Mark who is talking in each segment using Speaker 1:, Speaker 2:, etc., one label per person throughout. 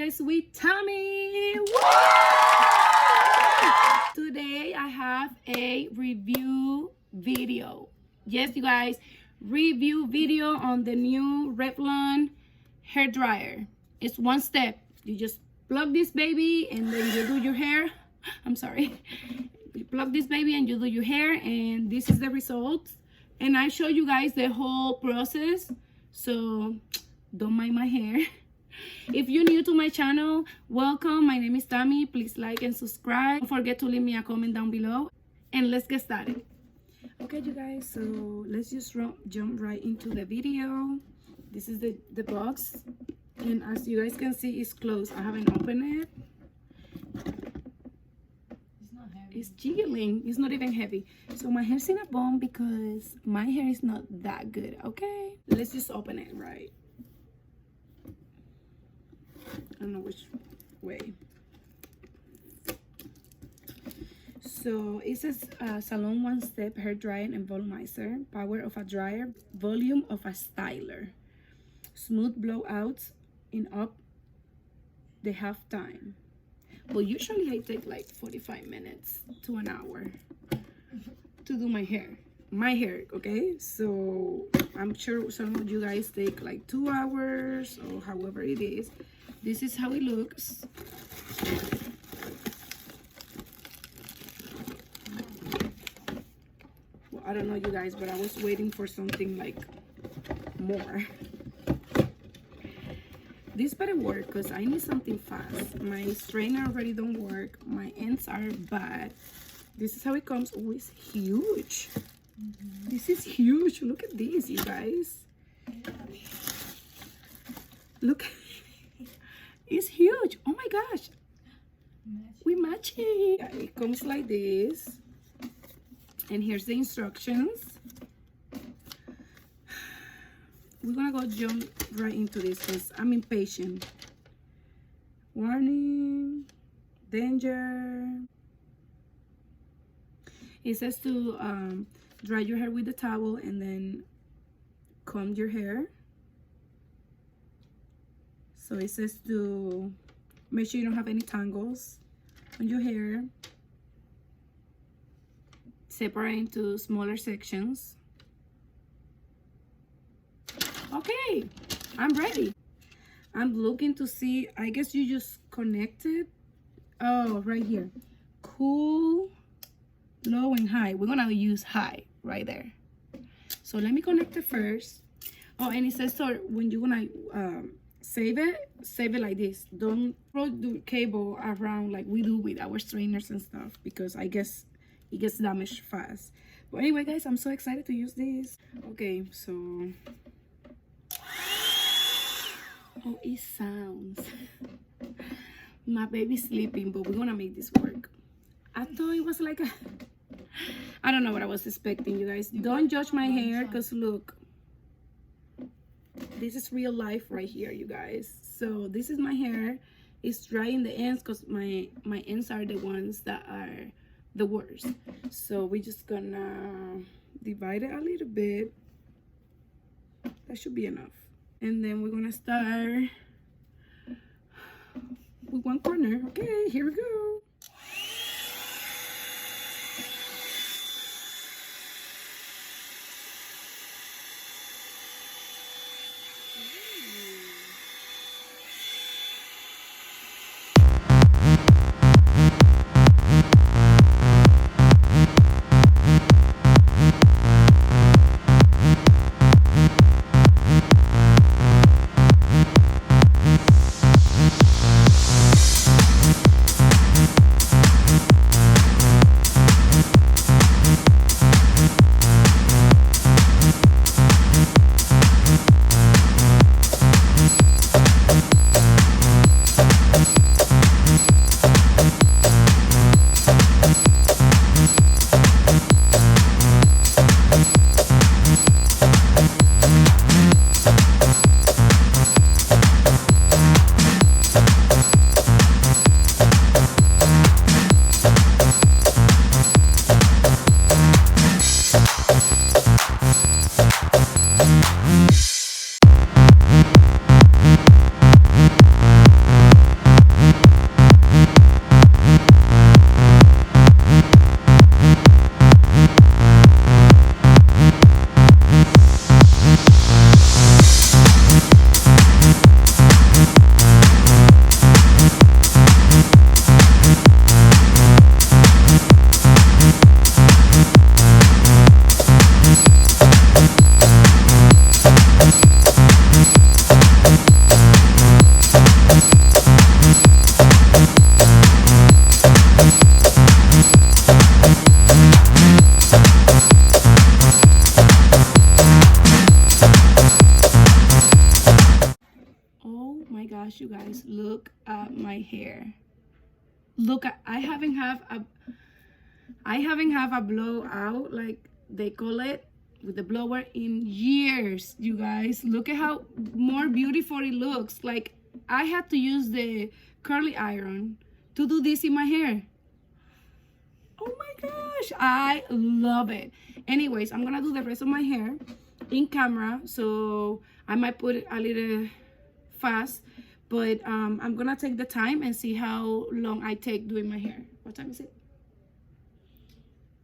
Speaker 1: Fridays with Tammy. Today I have a review video. Yes, you guys, review video on the new Revlon hair dryer. It's one step. You just plug this baby and then you do your hair. I'm sorry. You plug this baby and you do your hair, and this is the result. And I show you guys the whole process, so don't mind my hair. If you're new to my channel, welcome. My name is Tammy. Please like and subscribe. Don't forget to leave me a comment down below, and let's get started. Okay, you guys, so let's just jump right into the video. This is the box, and as you guys can see, it's closed. I haven't opened it. It's jiggling. It's not even heavy. So my hair's in a bun because my hair is not that good. Okay, let's just open it right. I don't know which way. So it says Revlon One-Step Hair Dryer and Volumizer. Power of a dryer, volume of a styler. Smooth blowouts in up the half time. Well, usually I take like 45 minutes to an hour to do my hair. Okay? So I'm sure some of you guys take like 2 hours or however it is. This is how it looks. Well, I don't know, you guys, but I was waiting for something like more. This better work because I need something fast. My strainer already don't work. My ends are bad. This is how it comes. Oh, it's huge. This is huge. Look at this, you guys. Look. It's huge. Oh my gosh. We match it. Yeah, it comes like this. And here's the instructions. We're gonna go jump right into this because I'm impatient. Warning, danger. It says to dry your hair with the towel and then comb your hair. So it says to make sure you don't have any tangles on your hair. Separate into smaller sections. Okay, I'm ready. I'm looking to see, I guess you just connect it. Oh, right here. Cool, low, and high. We're gonna use high right there. So let me connect it first. Oh, and it says so when you're gonna save it like this. Don't throw the cable around like we do with our strainers and stuff, because I guess it gets damaged fast. But anyway, guys, I'm so excited to use this. Okay, so oh, it sounds. My baby's sleeping, but we're gonna make this work. I thought it was like a, I don't know what I was expecting, you guys. Don't judge my hair, because look, this is real life right here, you guys. So this is my hair. It's dry in the ends because my ends are the ones that are the worst. So we're just gonna divide it a little bit. That should be enough. And then we're gonna start with one corner. Okay, here we go. guys, look at my hair. Look at, I haven't have a blowout, like they call it, with the blower in years, you guys. Look at how more beautiful it looks. Like I had to use the curly iron to do this in my hair. Oh my gosh, I love it. Anyways, I'm gonna do the rest of my hair in camera, so I might put it a little fast, but I'm gonna take the time and see how long I take doing my hair. What time is it?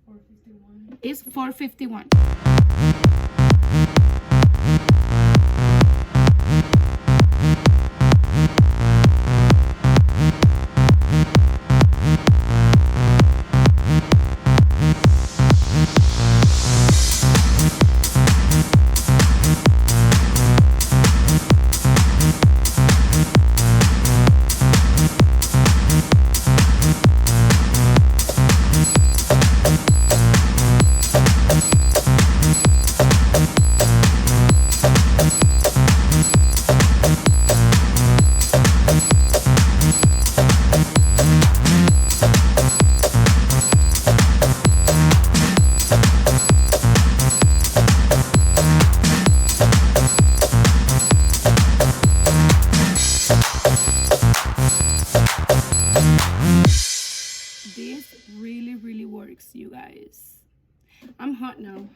Speaker 1: 4:51. It's 4:51. This really works, you guys. I'm hot now.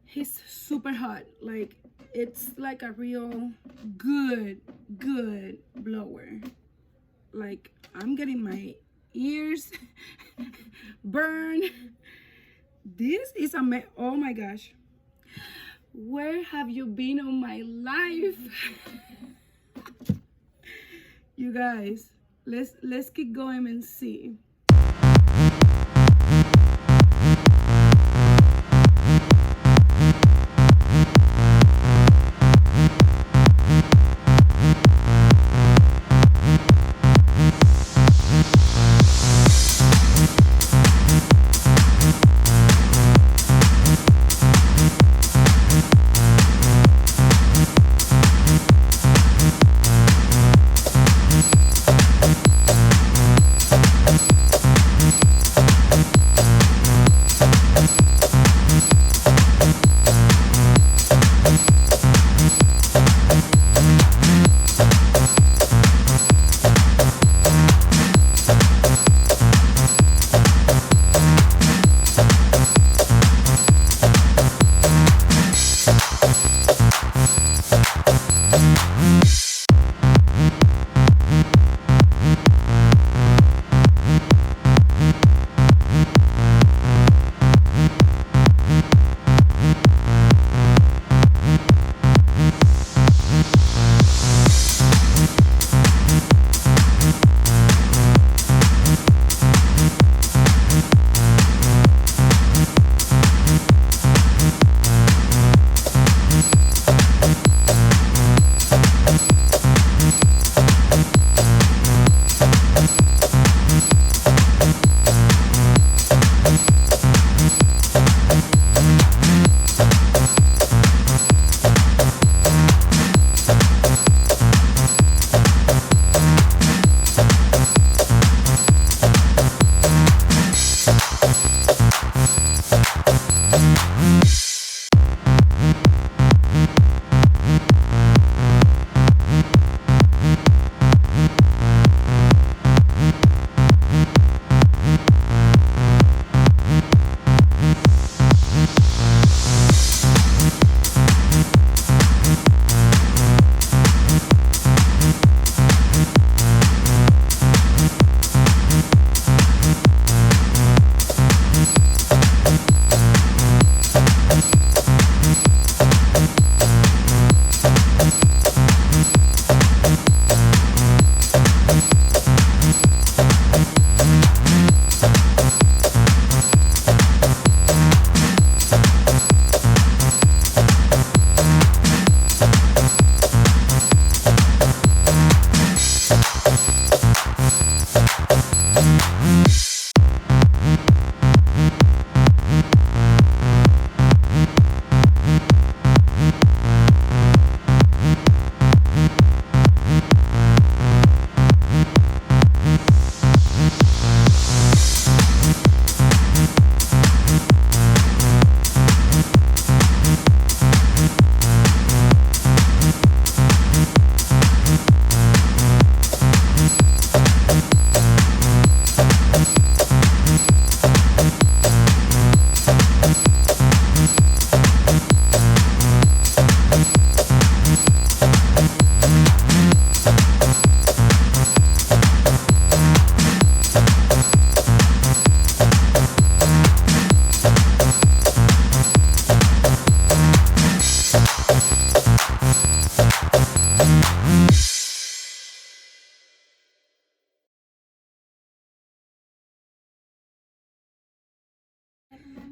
Speaker 1: He's super hot. Like, it's like a real good blower. Like, I'm getting my ears burned. This is oh my gosh. Where have you been all my life? You guys, let's keep going and see.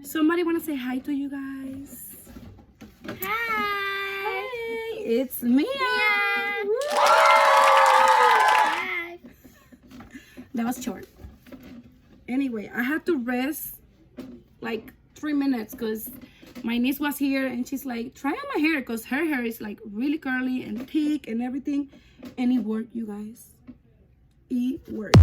Speaker 1: Somebody want to say hi to you guys?
Speaker 2: Hi.
Speaker 1: Hey, it's Mia.
Speaker 2: Hi.
Speaker 1: That was short. Anyway, I had to rest like 3 minutes because my niece was here and she's like, try on my hair, because her hair is like really curly and thick and everything, and it worked, you guys. It works.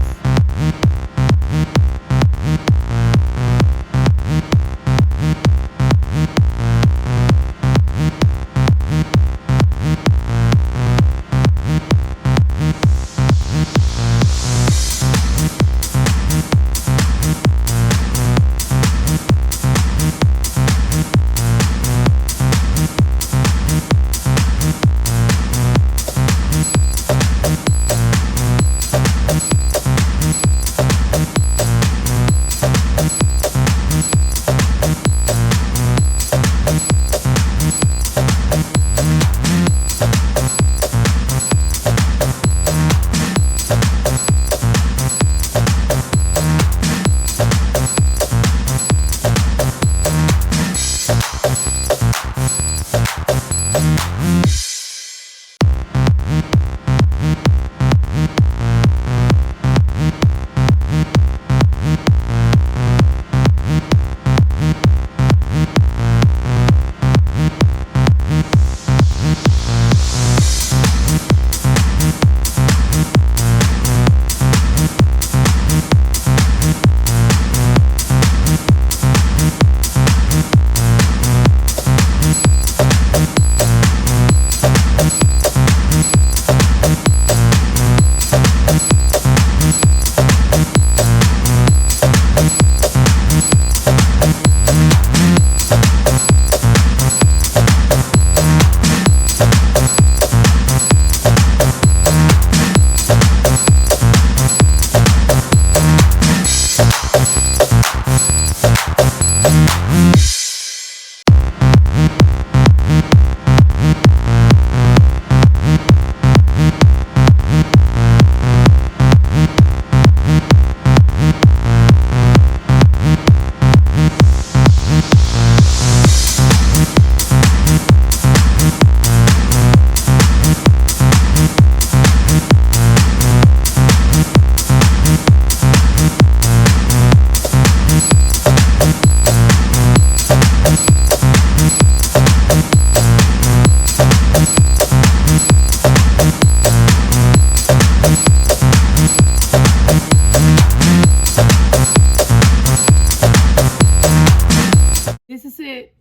Speaker 1: This is it.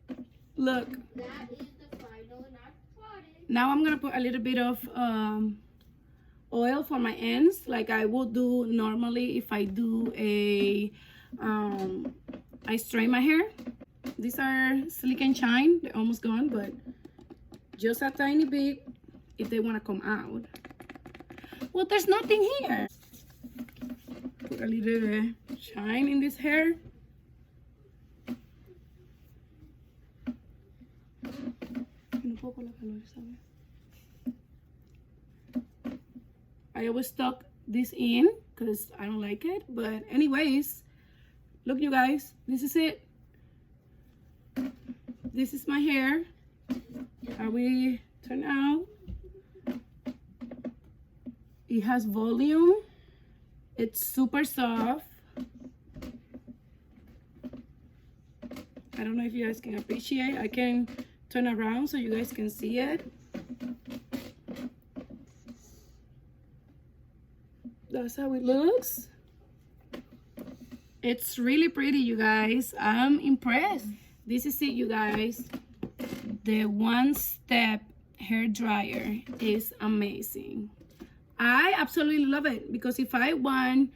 Speaker 1: Look.
Speaker 2: That is the final not party.
Speaker 1: Now I'm gonna put a little bit of oil for my ends, like I would do normally if I do a I straighten my hair. These are Slick and Shine. They're almost gone, but just a tiny bit if they want to come out. Well, there's nothing here. Put a little shine in this hair. I always tuck this in because I don't like it, but anyways, look, you guys, this is it. This is my hair. How we turn out. It has volume. It's super soft. I don't know if you guys can appreciate. I can turn around so you guys can see it. That's how it looks. It's really pretty, you guys. I'm impressed. This is it, you guys. The One-Step Hair Dryer is amazing. I absolutely love it because if I want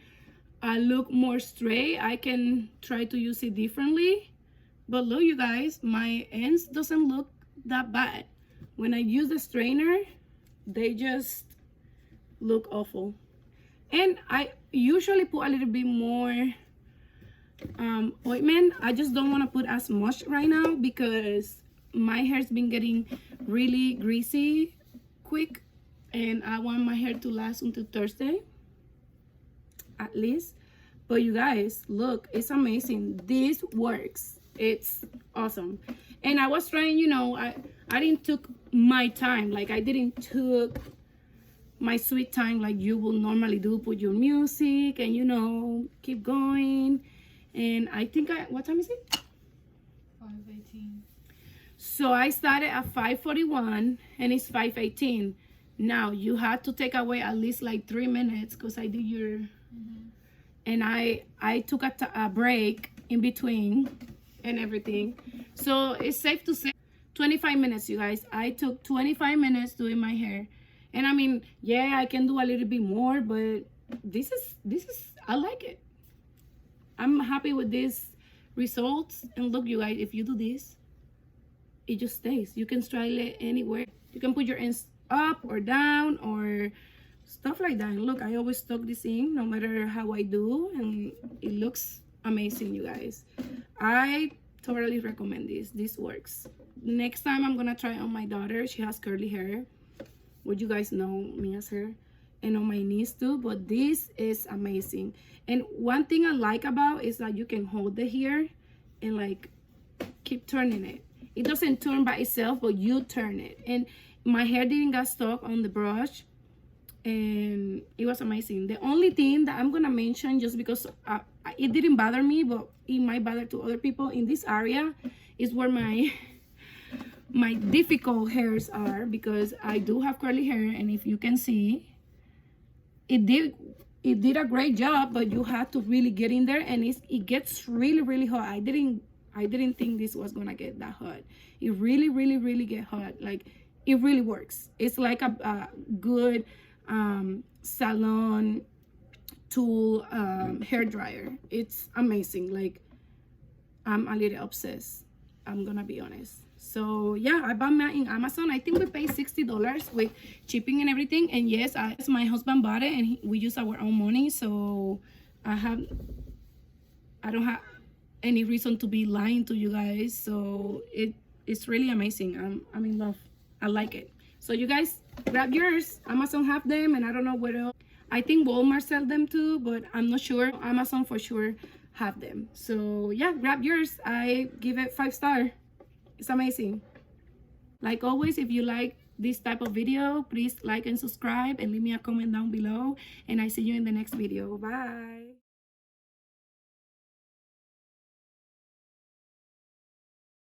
Speaker 1: a look more straight, I can try to use it differently. But look, you guys, my ends doesn't look that bad. When I use the straightener, they just look awful. And I usually put a little bit more ointment. I just don't want to put as much right now because my hair's been getting really greasy quick, and I want my hair to last until Thursday at least. But you guys, look, it's amazing. This works. It's awesome. And I was trying, you know, I didn't took my time. Like, I didn't took my sweet time like you will normally do. Put your music and, you know, keep going. And I think what time is it?
Speaker 3: 5:18.
Speaker 1: So I started at 5:41 and it's 5:18. Now you had to take away at least like 3 minutes because I did your, and I took a break in between and everything. So it's safe to say 25 minutes, you guys. I took 25 minutes doing my hair. And I mean, yeah, I can do a little bit more, but this is I like it. I'm happy with these results. And look, you guys, if you do this, it just stays. You can style it anywhere. You can put your ends up or down or stuff like that. And look, I always tuck this in no matter how I do, and it looks amazing, you guys. I totally recommend this works. Next time I'm gonna try it on my daughter. She has curly hair, what you guys know me as her, and on my niece too, but this is amazing. And one thing I like about is that you can hold the hair and like keep turning it. It doesn't turn by itself, but you turn it. And my hair didn't get stuck on the brush, and it was amazing. The only thing that I'm gonna mention, just because it didn't bother me, but it might bother to other people in this area, is where my difficult hairs are, because I do have curly hair, and if you can see, it did a great job, but you have to really get in there, and it gets really hot. I didn't think this was gonna get that hot. It really get hot. Like, it really works. It's like a good salon tool hair dryer. It's amazing. Like, I'm a little obsessed, I'm gonna be honest. So yeah, I bought mine in Amazon. I think we paid $60 with shipping and everything. And yes, my husband bought it, and we use our own money. So I don't have any reason to be lying to you guys. So it's really amazing. I'm in love. I like it. So you guys grab yours. Amazon have them, and I don't know where else. I think Walmart sell them too, but I'm not sure. Amazon for sure have them. So yeah, grab yours. I give it 5 stars. It's amazing. Like always, if you like this type of video, please like and subscribe and leave me a comment down below. And I see you in the next video. Bye.